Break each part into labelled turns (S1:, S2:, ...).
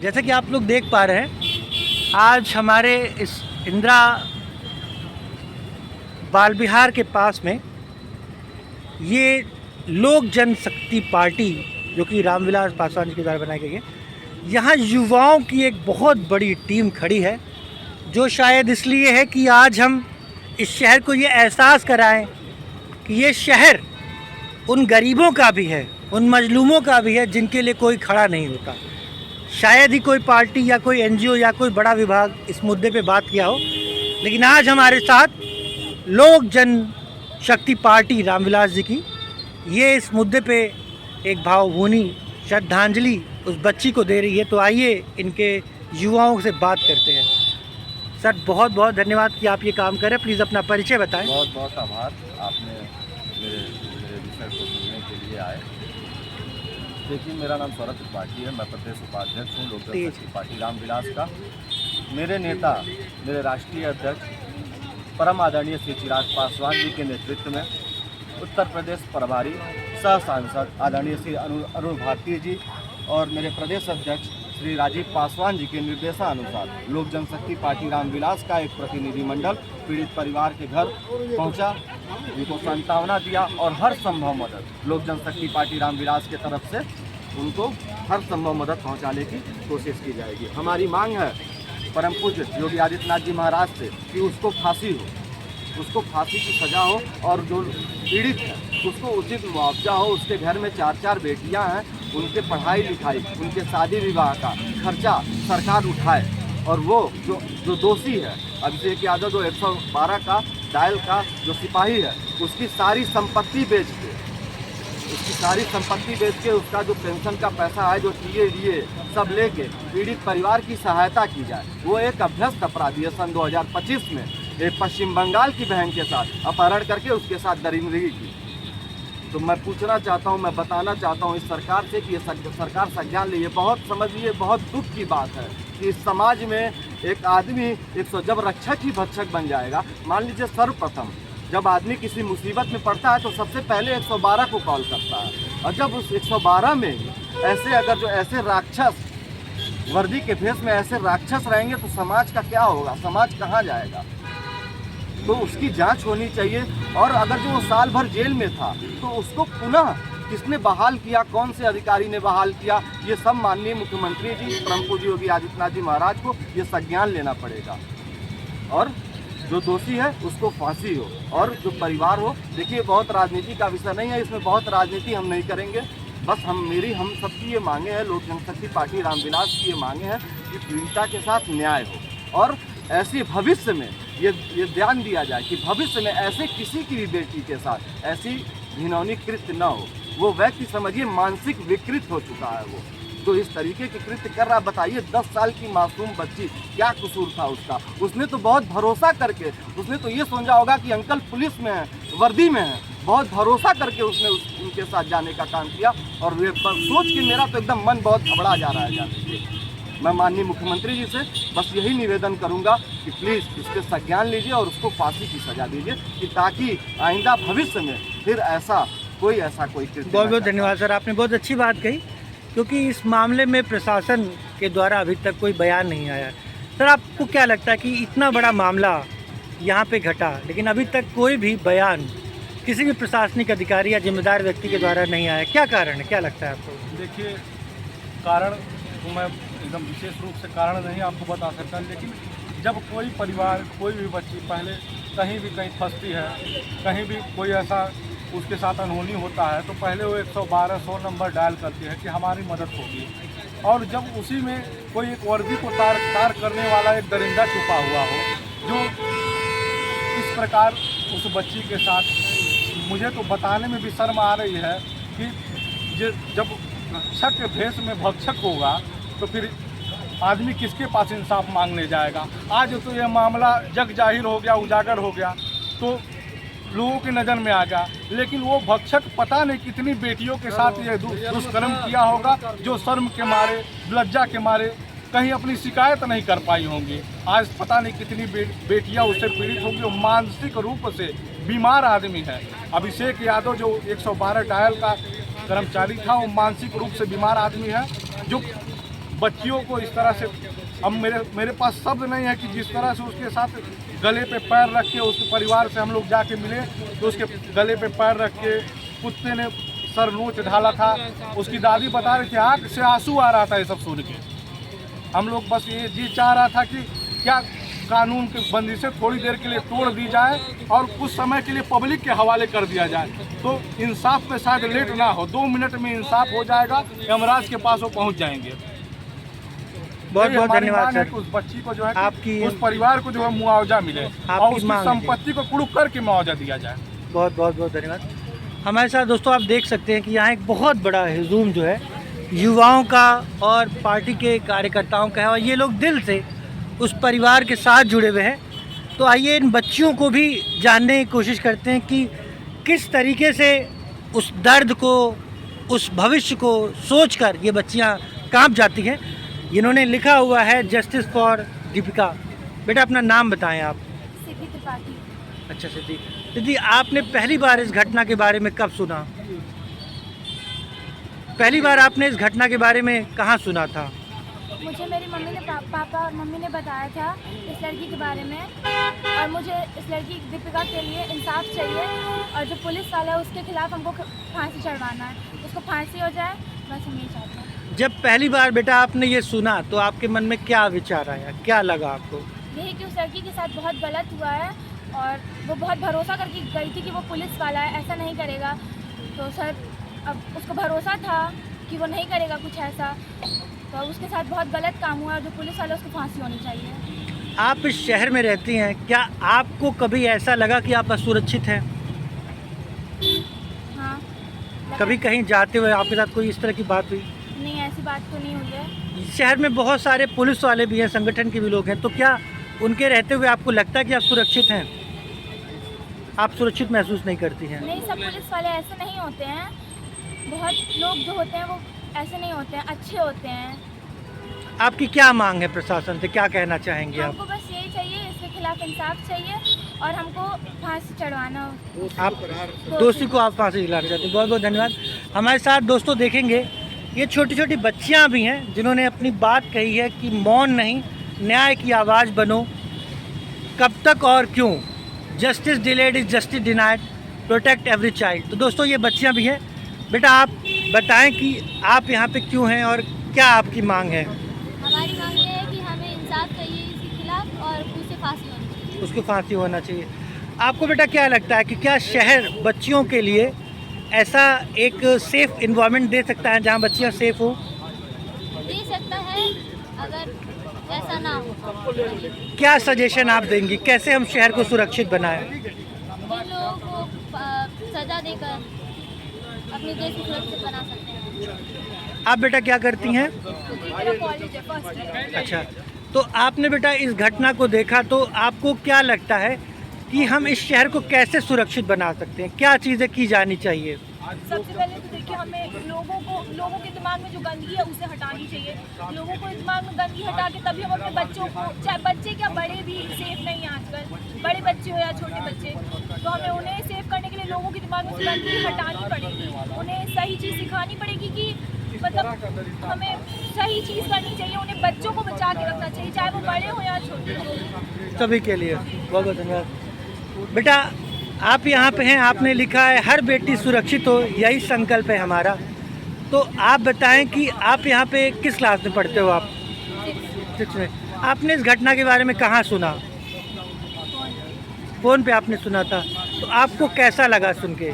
S1: जैसे कि आप लोग देख पा रहे हैं, आज हमारे इस इंदिरा बाल विहार के पास में ये लोक जनशक्ति पार्टी, जो कि रामविलास पासवान जी के द्वारा बनाई गई है, यहाँ युवाओं की एक बहुत बड़ी टीम खड़ी है, जो शायद इसलिए है कि आज हम इस शहर को ये एहसास कराएं कि ये शहर उन गरीबों का भी है, उन मजलूमों का भी है जिनके लिए कोई खड़ा नहीं होता। शायद ही कोई पार्टी या कोई एनजीओ या कोई बड़ा विभाग इस मुद्दे पे बात किया हो, लेकिन आज हमारे साथ लोक जनशक्ति पार्टी रामविलास जी की ये इस मुद्दे पे एक भावभीनी श्रद्धांजलि उस बच्ची को दे रही है। तो आइए इनके युवाओं से बात करते हैं। सर, बहुत बहुत धन्यवाद कि आप ये काम करें। प्लीज़ अपना परिचय बताएं।
S2: बहुत बहुत आभार, आपने मेरे विषय को सुनने के लिए आए। देखिए, मेरा नाम सौरभ त्रिपाठी है, मैं प्रदेश उपाध्यक्ष हूँ लोक जनशक्ति पार्टी रामविलास का। मेरे नेता, मेरे राष्ट्रीय अध्यक्ष परम आदरणीय श्री चिराग पासवान जी के नेतृत्व में उत्तर प्रदेश प्रभारी सह सांसद आदरणीय श्री अरुण भारती जी और मेरे प्रदेश अध्यक्ष श्री राजीव पासवान जी के निर्देशानुसार लोक जनशक्ति पार्टी रामविलास का एक प्रतिनिधिमंडल पीड़ित परिवार के घर पहुंचा, उनको सांत्वना दिया और हर संभव मदद लोक जनशक्ति पार्टी रामविलास के तरफ से उनको हर संभव मदद पहुंचाने की कोशिश की जाएगी। हमारी मांग है परम पूज्य योगी आदित्यनाथ जी महाराज से कि उसको फांसी हो, उसको फांसी की सज़ा हो और जो पीड़ित है उसको उचित मुआवजा हो। उसके घर में 4 बेटियां हैं, उनके पढ़ाई लिखाई, उनके शादी विवाह का खर्चा सरकार उठाए और वो जो दोषी है अभिषेक यादव, जो 112 का डायल का जो सिपाही है, उसकी सारी संपत्ति बेच के उसका जो पेंशन का पैसा है, जो टीए सब लेके पीड़ित परिवार की सहायता की जाए। वो एक अभ्यस्त अपराधी है, सन 2025 में एक पश्चिम बंगाल की बहन के साथ अपहरण करके उसके साथ दरिंदगी की। तो मैं पूछना चाहता हूं, मैं बताना चाहता हूं इस सरकार से कि ये सरकार संज्ञान ले। समझिए, बहुत दुख की बात है कि इस समाज में एक आदमी जब रक्षक ही भक्षक बन जाएगा। मान लीजिए, सर्वप्रथम जब आदमी किसी मुसीबत में पड़ता है तो सबसे पहले 112 को कॉल करता है, और जब उस 112 में ऐसे राक्षस वर्दी के भेष में ऐसे राक्षस रहेंगे तो समाज का क्या होगा, समाज कहाँ जाएगा। तो उसकी जांच होनी चाहिए। और अगर जो वो साल भर जेल में था तो उसको पुनः किसने बहाल किया, कौन से अधिकारी ने बहाल किया, ये सब माननीय मुख्यमंत्री जी परम पूज्य योगी आदित्यनाथ जी महाराज को ये संज्ञान लेना पड़ेगा और जो दोषी है उसको फांसी हो और जो परिवार हो। देखिए, बहुत राजनीति का विषय नहीं है, इसमें बहुत राजनीति हम नहीं करेंगे। बस हम सबकी ये मांगे हैं, लोक जनशक्ति पार्टी रामविलास की ये मांगे हैं कि पीड़िता के साथ न्याय हो और ऐसे भविष्य में ये ध्यान दिया जाए कि भविष्य में ऐसे किसी की भी बेटी के साथ ऐसी घिनौनी कृत्य न हो। वो व्यक्ति समझिए मानसिक विकृत हो चुका है, वो तो इस तरीके के कृत्य कर रहा। बताइए, 10 साल की मासूम बच्ची, क्या कसूर था उसका। उसने तो बहुत भरोसा करके, उसने तो ये सोचा होगा कि अंकल पुलिस में है, वर्दी में है, बहुत भरोसा करके उसने उनके साथ जाने का काम किया। और ये सोच के मेरा तो एकदम मन बहुत घबरा जा रहा है जाने से। मैं माननीय मुख्यमंत्री जी से बस यही निवेदन करूंगा कि प्लीज़ इसके संज्ञान लीजिए और उसको फांसी की सजा दीजिए, कि ताकि आइंदा भविष्य में फिर कोई कृत्य।
S1: बहुत बहुत धन्यवाद सर, आपने बहुत अच्छी बात कही, क्योंकि इस मामले में प्रशासन के द्वारा अभी तक कोई बयान नहीं आया। सर, आपको क्या लगता है कि इतना बड़ा मामला यहाँ पे घटा, लेकिन अभी तक कोई भी बयान किसी भी प्रशासनिक अधिकारी या जिम्मेदार व्यक्ति के द्वारा नहीं आया, क्या कारण है, क्या लगता है आपको?
S3: देखिए, कारण तो मैं एकदम विशेष रूप से कारण नहीं आपको बता सकता, लेकिन जब कोई परिवार, कोई भी बच्ची पहले कहीं फंसती है, कहीं भी कोई ऐसा उसके साथ अनहोनी होता है, तो पहले वो 112 नंबर डायल करती है कि हमारी मदद होगी। और जब उसी में कोई एक वर्दी को तार करने वाला एक दरिंदा छुपा हुआ हो, जो इस प्रकार उस बच्ची के साथ, मुझे तो बताने में भी शर्म आ रही है कि जब रक्षक के भेष में भक्षक होगा तो फिर आदमी किसके पास इंसाफ मांगने जाएगा। आज तो यह मामला जग जाहिर हो गया, उजागर हो गया, तो लोगों की नज़र में आ गया, लेकिन वो भक्षक पता नहीं कितनी बेटियों के साथ ये दुष्कर्म किया होगा, जो शर्म के मारे, लज्जा के मारे कहीं अपनी शिकायत नहीं कर पाई होंगी। आज पता नहीं कितनी बेटियां उससे पीड़ित होंगी। वो मानसिक रूप से बीमार आदमी है। अभिषेक यादव जो 112 डायल का कर्मचारी था, वो मानसिक रूप से बीमार आदमी है, जो बच्चियों को इस तरह से, अब मेरे पास शब्द नहीं है कि जिस तरह से उसके साथ गले पे पैर रख के, उसके परिवार से हम लोग जाके मिले तो उसके गले पे पैर रख के कुत्ते ने सर नोच ढाला था। उसकी दादी बता रही थी आँख से आंसू आ रहा था ये सब सुन के। हम लोग बस ये जी चाह रहा था कि क्या कानून की बंदिशें थोड़ी देर के लिए तोड़ दी जाए और कुछ समय के लिए पब्लिक के हवाले कर दिया जाए, तो इंसाफ पे शायद लेट ना हो। 2 मिनट में इंसाफ हो जाएगा, यमराज के पास वो पहुंच जाएंगे।
S1: बहुत बहुत धन्यवाद सर।
S3: उस बच्ची को जो है
S1: आपकी
S3: उस परिवार को जो है मुआवजा मिले और उसकी संपत्ति को कुड़ुक करके मुआवजा दिया जाए।
S1: बहुत बहुत बहुत धन्यवाद। हमारे साथ दोस्तों आप देख सकते हैं कि यहाँ एक बहुत बड़ा हुजूम जो है युवाओं का और पार्टी के कार्यकर्ताओं का है, और ये लोग दिल से उस परिवार के साथ जुड़े हुए हैं। तो आइए इन बच्चियों को भी जानने की कोशिश करते हैं कि किस तरीके से उस दर्द को, उस भविष्य को सोचकर ये बच्चियाँ कांप जाती हैं। इन्होंने लिखा हुआ है जस्टिस फॉर दीपिका। बेटा अपना नाम बताएं आप।
S4: सिद्धि त्रिपाठी।
S1: अच्छा सिद्धि, सिद्धि आपने पहली बार इस घटना के बारे में कब सुना? पहली बार आपने इस घटना के बारे में कहाँ सुना था?
S4: मुझे मेरी मम्मी ने पापा और मम्मी ने बताया था इस लड़की के बारे में, और मुझे इस लड़की दीपिका के लिए इंसाफ चाहिए, और जो पुलिस वाला है उसके खिलाफ हमको फांसी चढ़वाना है, उसको फांसी हो जाए, बस हम यही चाहते हैं।
S1: जब पहली बार बेटा आपने ये सुना तो आपके मन में क्या विचार आया, क्या लगा आपको?
S4: यही कि उस लड़की के साथ बहुत गलत हुआ है, और वो बहुत भरोसा करके गई थी कि वो पुलिस वाला है, ऐसा नहीं करेगा। तो सर अब उसको भरोसा था कि वो नहीं करेगा कुछ ऐसा, तो उसके साथ बहुत गलत काम हुआ, और जो पुलिस वाला उसको फांसी होनी चाहिए।
S1: आप इस शहर में रहती हैं, क्या आपको कभी ऐसा लगा कि आप असुरक्षित हैं?
S4: हाँ।
S1: कभी कहीं जाते हुए आपके साथ कोई इस तरह की बात हुई?
S4: नहीं, ऐसी बात तो नहीं हुई है।
S1: शहर में बहुत सारे पुलिस वाले भी हैं, संगठन के भी लोग हैं, तो क्या उनके रहते हुए आपको लगता है कि आप सुरक्षित हैं? आप सुरक्षित महसूस नहीं करती हैं?
S4: नहीं, सब पुलिस वाले ऐसे नहीं होते हैं। बहुत लोग जो होते हैं वो ऐसे नहीं होते हैं, अच्छे होते हैं।
S1: आपकी क्या मांग है प्रशासन से, क्या कहना चाहेंगे आप?
S4: हमको बस यही चाहिए, इसके खिलाफ इंसाफ चाहिए, और हमको फांसी चढ़वाना हो।
S1: आप दोषी को आप फांसी दिलाना चाहते हैं। बहुत बहुत धन्यवाद। हमारे साथ दोस्तों देखेंगे ये छोटी छोटी बच्चियां भी हैं जिन्होंने अपनी बात कही है कि मौन नहीं, न्याय की आवाज़ बनो। कब तक और क्यों? Justice delayed is justice denied, protect every child. तो दोस्तों ये बच्चियां भी हैं। बेटा आप बताएं कि आप यहाँ पे क्यों हैं और क्या आपकी मांग है?
S5: हमारी मांग ये है कि हमें इंसाफ चाहिए इसके खिलाफ, और उसे फांसी होनी चाहिए।
S1: उसको फांसी होना चाहिए। आपको बेटा क्या लगता है कि क्या शहर बच्चियों के लिए ऐसा एक सेफ इन्वायरमेंट दे सकता है जहाँ बच्चियाँ सेफ हो?
S5: दे सकता है, अगर ऐसा ना हो।
S1: क्या सजेशन आप देंगी, कैसे हम शहर को सुरक्षित बनाएं?
S5: जिन लोगों को सजा देकर अपने देश को सुरक्षित बना सकते हैं।
S1: आप बेटा क्या करती हैं?
S4: मेरा कॉलेज है, फर्स्ट ईयर।
S1: अच्छा, तो आपने बेटा इस घटना को देखा तो आपको क्या लगता है कि हम इस शहर को कैसे सुरक्षित बना सकते हैं, क्या चीज़ें की जानी चाहिए?
S6: सबसे पहले तो देखिए, हमें लोगों के दिमाग में जो गंदगी है उसे हटानी चाहिए। लोगों को दिमाग में गंदगी हटा के तभी हम अपने बच्चों को, चाहे बच्चे क्या बड़े भी सेफ नहीं हैं आजकल, बड़े बच्चे हो या छोटे बच्चे, तो हमें उन्हें सेफ करने के लिए लोगों के दिमाग में से गंदगी हटानी पड़ेगी। उन्हें सही चीज़ सिखानी पड़ेगी कि मतलब हमें सही चीज़ करनी चाहिए, उन्हें बच्चों को बचा के रखना चाहिए, चाहे वो बड़े हो या छोटे हो।
S1: सभी के लिए बहुत बहुत धन्यवाद। बेटा आप यहाँ पे हैं, आपने लिखा है हर बेटी सुरक्षित हो, यही संकल्प है हमारा। तो आप बताएं कि आप यहाँ पे किस क्लास में पढ़ते हो? आप 6 में। आपने इस घटना के बारे में कहाँ सुना? फ़ोन पे आपने सुना था, तो आपको कैसा लगा सुन के?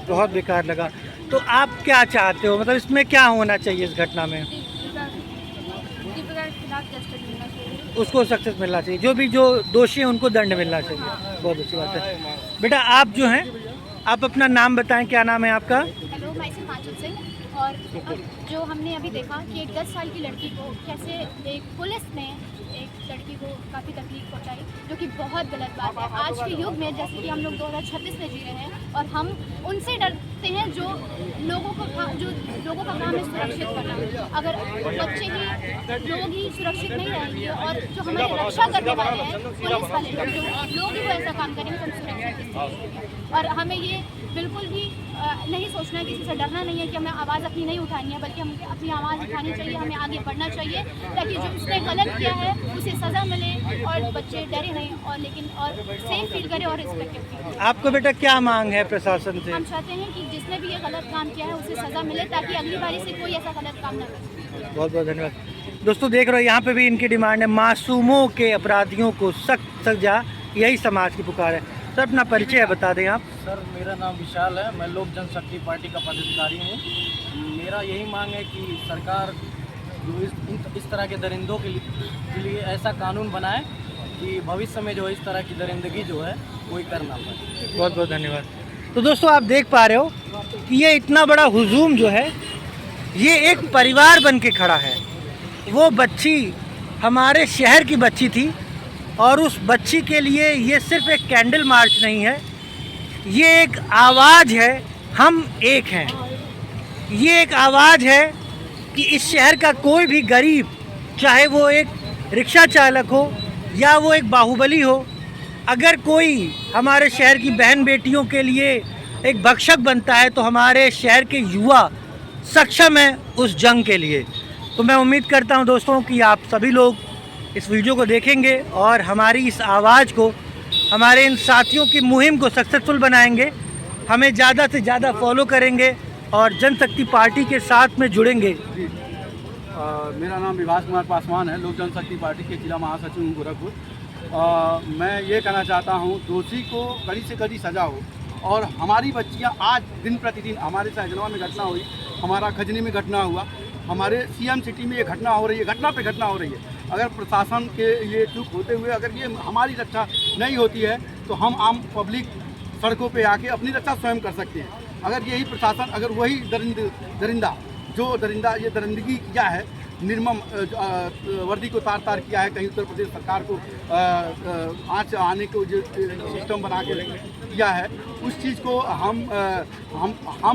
S1: बहुत बेकार लगा। तो आप क्या चाहते हो, मतलब इसमें क्या होना चाहिए इस घटना में?
S4: दीपिका के खिलाफ जस्टिस मिलना चाहिए।
S1: उसको सक्सेस मिलना चाहिए, जो भी जो दोषी हैं उनको दंड मिलना चाहिए। बहुत अच्छी बात है। बेटा आप जो हैं, आप अपना नाम बताएं, क्या नाम है आपका?
S5: हेलो, मैं हिमाचल सिंह। और जो हमने अभी देखा कि एक 10 साल की लड़की को कैसे एक पुलिस ने एक लड़की को काफ़ी तकलीफ पहुंचाई, जो कि बहुत गलत बात है। आज के युग में जैसे कि हम लोग 2036 में जी रहे हैं, और हम उनसे डरते हैं जो लोगों का काम है सुरक्षित करना। अगर लोग ही सुरक्षित नहीं रहेंगे, और जो हमारी रक्षा करने वाले हैं पुलिस वाले लोग ही वो ऐसा काम करेंगे तो हम सुरक्षित किस तरीके। और हमें ये बिल्कुल भी नहीं सोचना है, किसी से डरना नहीं है कि हमें आवाज़ अपनी नहीं उठानी है, बल्कि हमें अपनी आवाज़ उठानी चाहिए, हमें आगे बढ़ना चाहिए ताकि जो उसने गलत किया है उसे सज़ा मिले और बच्चे डरे नहीं और लेकिन और सेफ फील करें और रिस्पेक्टेड फील करें।
S1: आपको बेटा क्या मांग है प्रशासन से?
S5: हम चाहते हैं कि जिसने भी ये गलत काम किया है उसे सज़ा मिले ताकि अगली बारी से कोई ऐसा गलत काम ना करे।
S1: बहुत बहुत धन्यवाद। दोस्तों देख रहे हो यहाँ पे भी इनकी डिमांड है, मासूमों के अपराधियों को सख्त सजा, यही समाज की पुकार है। सर अपना परिचय बता दें आप।
S7: सर मेरा नाम विशाल है, मैं लोक जनशक्ति पार्टी का पदाधिकारी हूँ। मेरा यही मांग है कि सरकार जो इस तरह के दरिंदों के लिए ऐसा कानून बनाए कि भविष्य में जो इस तरह की दरिंदगी जो है कोई कर ना पाए।
S1: बहुत बहुत धन्यवाद। तो दोस्तों आप देख पा रहे हो कि ये इतना बड़ा हुजूम जो है ये एक परिवार बन के खड़ा है। वो बच्ची हमारे शहर की बच्ची थी और उस बच्ची के लिए ये सिर्फ एक कैंडल मार्च नहीं है, ये एक आवाज़ है, हम एक हैं। ये एक आवाज़ है कि इस शहर का कोई भी गरीब, चाहे वो एक रिक्शा चालक हो या वो एक बाहुबली हो, अगर कोई हमारे शहर की बहन बेटियों के लिए एक भक्षक बनता है तो हमारे शहर के युवा सक्षम हैं उस जंग के लिए। तो मैं उम्मीद करता हूं दोस्तों कि आप सभी लोग इस वीडियो को देखेंगे और हमारी इस आवाज़ को, हमारे इन साथियों की मुहिम को सक्सेसफुल बनाएंगे, हमें ज़्यादा से ज़्यादा फॉलो करेंगे और जनशक्ति पार्टी के साथ में जुड़ेंगे।
S3: मेरा नाम विभास कुमार पासवान है, लोक जनशक्ति पार्टी के जिला महासचिव हूँ गोरखपुर। मैं ये कहना चाहता हूँ दोषी को कड़ी से कड़ी सज़ा हो और हमारी बच्चियाँ आज दिन प्रतिदिन, हमारे सहजनवा में घटना हुई, हमारा खजनी में घटना हुआ, हमारे सीएम सिटी में ये घटना हो रही है, घटना पे घटना हो रही है। अगर प्रशासन के ये चूक होते हुए अगर ये हमारी रक्षा नहीं होती है तो हम आम पब्लिक सड़कों पे आके अपनी रक्षा स्वयं कर सकते हैं। अगर यही प्रशासन, अगर वही दरिंदा ये दरिंदगी किया है, निर्मम वर्दी को तार तार किया है, कहीं उत्तर प्रदेश सरकार को आँच आने को जो सिस्टम बना के किया है, उस चीज़ को हम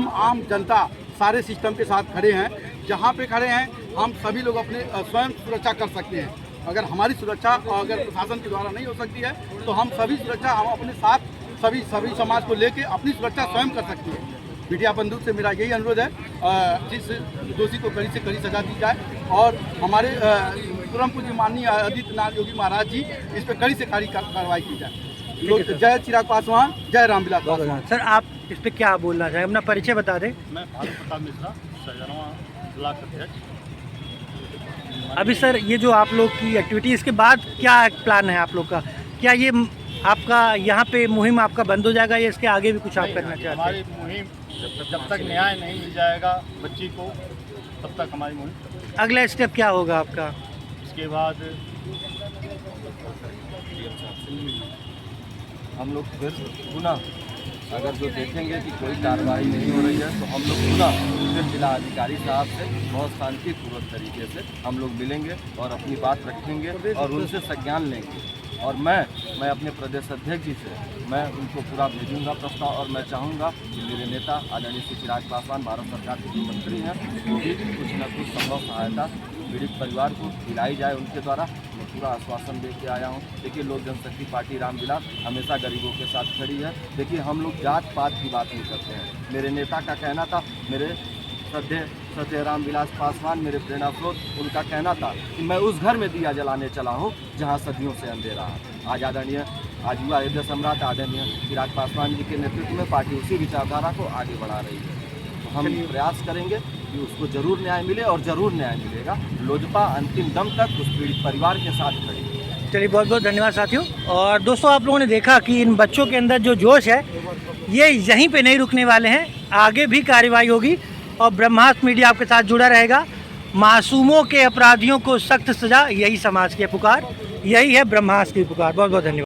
S3: आम जनता सारे सिस्टम के साथ खड़े हैं। जहाँ पे खड़े हैं हम सभी लोग अपने स्वयं सुरक्षा कर सकते हैं। अगर हमारी सुरक्षा अगर प्रशासन के द्वारा नहीं हो सकती है तो हम सभी सुरक्षा, हम अपने साथ सभी समाज को लेके अपनी सुरक्षा स्वयं कर सकते हैं। मीडिया बंधु से मेरा यही अनुरोध है, जिस दोषी को कड़ी से कड़ी सजा दी जाए और हमारे परम पूज्य माननीय आदित्यनाथ योगी महाराज जी इस पर कड़ी से कड़ी कार्रवाई की जाए। जय चिराग पासवान, जय रामविलास पासवान।
S1: सर आप इस पर क्या बोलना चाहें, अपना परिचय बता दें।
S3: मैं भानु प्रताप मिश्रा, सहजनवा ब्लॉक अध्यक्ष।
S1: अभी सर ये जो आप लोग की एक्टिविटी, इसके बाद क्या प्लान है आप लोग का? क्या ये आपका यहाँ पे मुहिम आपका बंद हो जाएगा या इसके आगे भी कुछ आप करना चाहते हैं?
S3: हमारी मुहिम जब तक न्याय नहीं मिल जाएगा बच्ची को, तब तक हमारी मुहिम।
S1: अगला स्टेप क्या होगा आपका?
S3: इसके बाद
S2: हम लोग फिर पुनः अगर जो देखेंगे कि कोई कार्रवाई नहीं हो रही है तो हम लोग पुनः फिर जिला अधिकारी साहब से बहुत शांतिपूर्वक तरीके से हम लोग मिलेंगे और अपनी बात रखेंगे और उनसे संज्ञान लेंगे। और मैं अपने प्रदेश अध्यक्ष जी से मैं उनको पूरा भेजूंगा प्रस्ताव और मैं चाहूँगा कि मेरे नेता आदरणीय श्री चिराग पासवान, भारत सरकार के जो मंत्री हैं, वो भी कुछ न कुछ संभव सहायता पीड़ित परिवार को दिलाई जाए उनके द्वारा। मैं पूरा आश्वासन दे के आया हूँ। देखिए लोक जनशक्ति पार्टी रामविलास हमेशा गरीबों के साथ खड़ी है। देखिए हम लोग जात पात की बात नहीं करते हैं। मेरे नेता का कहना था, मेरे श्रद्धेय रामविलास पासवान मेरे प्रेरणा स्रोत, उनका कहना था कि मैं उस घर में दिया जलाने चला हूँ जहाँ सदियों से अंधेरा है। आज आदरणीय युवा हृदय सम्राट आदरणीय चिराग पासवान जी के नेतृत्व में पार्टी उसी विचारधारा को आगे बढ़ा रही है। तो हम प्रयास करेंगे कि उसको जरूर न्याय मिले और ज़रूर न्याय मिलेगा। लोजपा अंतिम दम तक उस पीड़ित परिवार के साथ खड़ी है।
S1: चलिए बहुत बहुत धन्यवाद साथियों। और दोस्तों आप लोगों ने देखा कि इन बच्चों के अंदर जो जोश है ये यहीं पे नहीं रुकने वाले हैं, आगे भी कार्रवाई होगी और ब्रह्मास्त्र मीडिया आपके साथ जुड़ा रहेगा। मासूमों के अपराधियों को सख्त सजा, यही समाज की पुकार, यही है ब्रह्मास्त्र की पुकार। बहुत बहुत धन्यवाद।